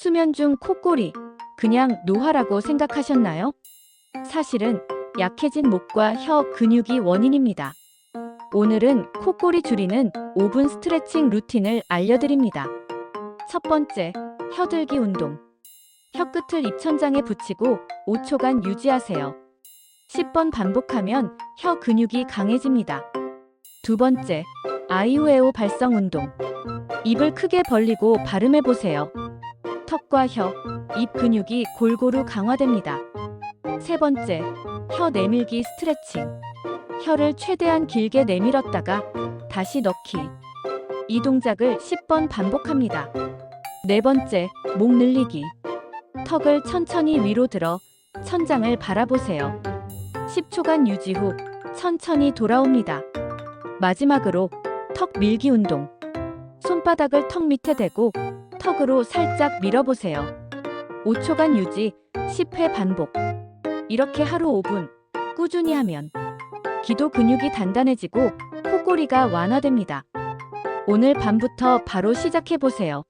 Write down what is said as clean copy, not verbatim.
수면 중 코골이, 그냥 노화라고 생각하셨나요? 사실은 약해진 목과 혀 근육이 원인입니다. 오늘은 코골이 줄이는 5분 스트레칭 루틴을 알려드립니다. 첫 번째, 혀들기 운동. 혀끝을 입천장에 붙이고 5초간 유지하세요. 10번 반복하면 혀 근육이 강해집니다. 두 번째, 아이우에오 발성 운동. 입을 크게 벌리고 발음해보세요. 턱과 혀, 입 근육이 골고루 강화됩니다. 세 번째, 혀 내밀기 스트레칭. 혀를 최대한 길게 내밀었다가 다시 넣기. 이 동작을 10번 반복합니다. 네 번째, 목 늘리기. 턱을 천천히 위로 들어 천장을 바라보세요. 10초간 유지 후 천천히 돌아옵니다. 마지막으로 턱 밀기 운동. 손바닥을 턱 밑에 대고 턱으로 살짝 밀어보세요. 5초간 유지, 10회 반복. 이렇게 하루 5분 꾸준히 하면 기도 근육이 단단해지고 코골이가 완화됩니다. 오늘 밤부터 바로 시작해보세요.